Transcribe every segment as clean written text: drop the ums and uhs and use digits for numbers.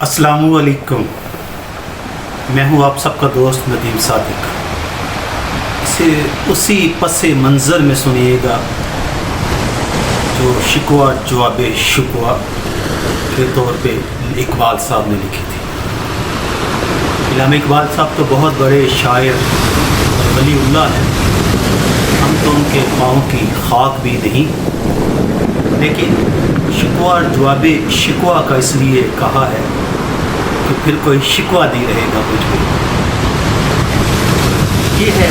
السلام علیکم، میں ہوں آپ سب کا دوست ندیم صادق۔ اسے اسی پس منظر میں سنیے گا جو شکوہ جواب شکوہ کے طور پہ اقبال صاحب نے لکھی تھی۔ علامہ اقبال صاحب تو بہت بڑے شاعر اور ولی اللہ ہیں، ہم تو ان کے پاؤں کی خاک بھی نہیں، لیکن شکوہ اور جواب شکوہ کا اس لیے کہا ہے کہ پھر کوئی شکوہ نہیں رہے گا مجھ پہ۔ یہ ہے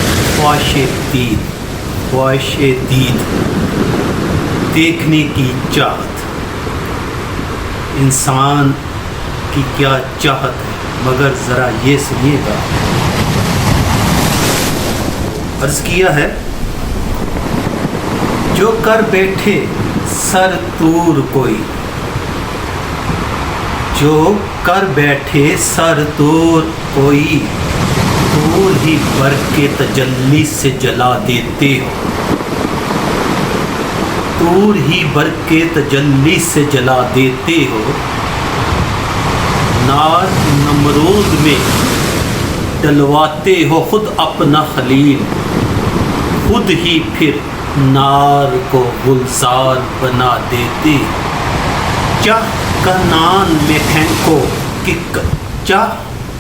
خواہش دید، دیکھنے کی چاہت۔ انسان کی کیا چاہت ہے، مگر ذرا یہ سنیے گا۔ عرض کیا ہے، جو کر بیٹھے سر تور کوئی، جو کر بیٹھے سر تور کوئی، تور ہی بر کے تجلی سے جلا دیتے ہو، تور ہی بر کے تجلی سے جلا دیتے ہو۔ نار نمرود میں ڈلواتے ہو خود اپنا خلیل، خود ہی پھر نار کو گلزار بنا دیتے۔ چاہ کا نان میں پھینکو چاہ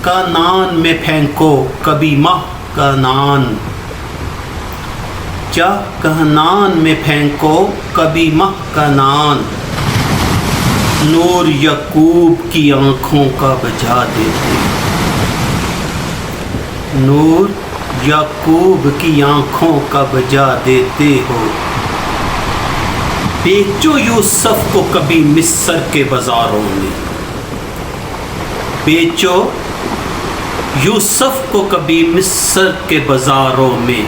کا نان میں پھینکو کبھی ماہ کا نان، چاہ کا نان میں پھینکو کبھی ماہ کا نان، نور یعقوب کی آنکھوں کا بجا دیتے، نور یعقوب کی آنکھوں کا بجا دیتے ہو۔ بیچو یوسف کو کبھی مصر کے بازاروں میں، بیچو یوسف کو کبھی مصر کے بازاروں میں،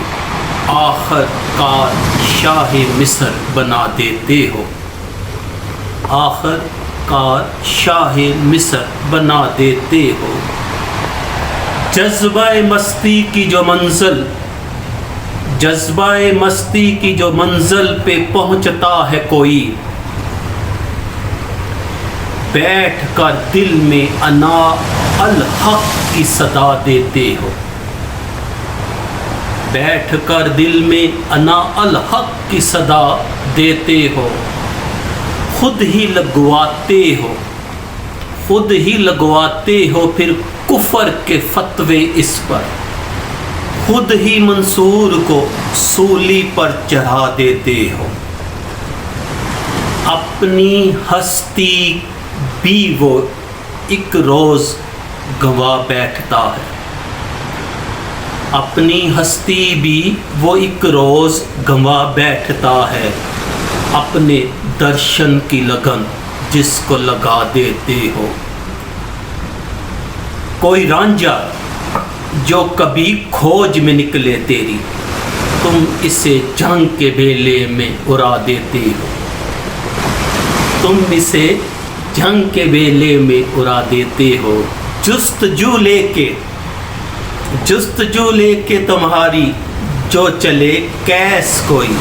آخر کار شاہ مصر بنا دیتے ہو، آخر کار شاہ مصر بنا دیتے ہو۔ جذبہ مستی کی جو منزل، جذبہ مستی کی جو منزل پہ پہنچتا ہے کوئی، بیٹھ کر دل میں انا الحق کی صدا دیتے ہو، بیٹھ کر دل میں انا الحق کی صدا دیتے ہو۔ خود ہی لگواتے ہو، خود ہی لگواتے ہو پھر کفر کے فتوے اس پر، خود ہی منصور کو سولی پر چڑھا دیتے ہو۔ اپنی ہستی بھی وہ ایک روز گنوا بیٹھتا ہے، اپنی ہستی بھی وہ ایک روز گنوا بیٹھتا ہے، اپنے درشن کی لگن جس کو لگا دیتے ہو۔ کوئی رانجھا جو کبھی کھوج میں نکلے تیری، تم اسے جنگ کے بیلے میں اڑا دیتے ہو، تم اسے جنگ کے بیلے میں اڑا دیتے ہو۔ جستجو لے کے تمہاری جو چلے کیس کوئی،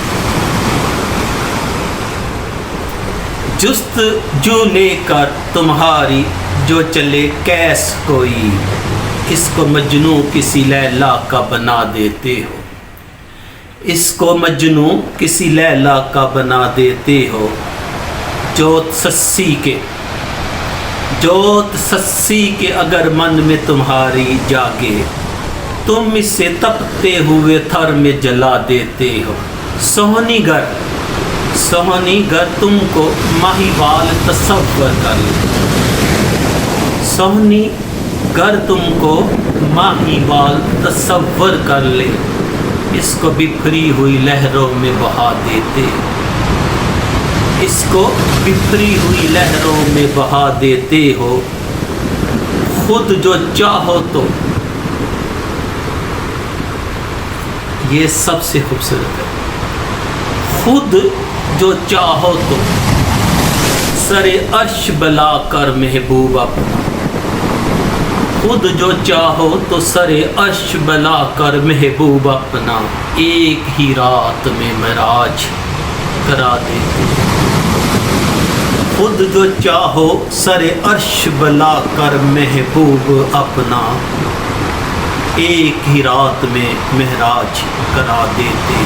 جستجو لے کر تمہاری جو چلے کیس کوئی، اس کو مجنوں کسی لیلا کا بنا دیتے ہو، اس کو مجنوں کسی لیلا کا بنا دیتے ہو۔ جوت سسی کے اگر من میں تمہاری جاگے، تم اسے تپتے ہوئے تھر میں جلا دیتے ہو۔ سہنی گر تم کو ماہی وال تصور کر لے، سہنی گر تم کو ماہی وال تصور کر لے، اس کو بکھری ہوئی لہروں میں بہا دیتے، اس کو بکھری ہوئی لہروں میں بہا دیتے ہو۔ خود جو چاہو تو، یہ سب سے خوبصورت ہے، خود جو چاہو تو سر عرش بلا کر محبوب اپنا، خود جو چاہو تو سر عرش بلا کر محبوب اپنا، ایک ہی رات میں معراج کرا دیتے، خود جو چاہو سر عرش بلا کر محبوب اپنا، ایک ہی رات میں معراج کرا دیتے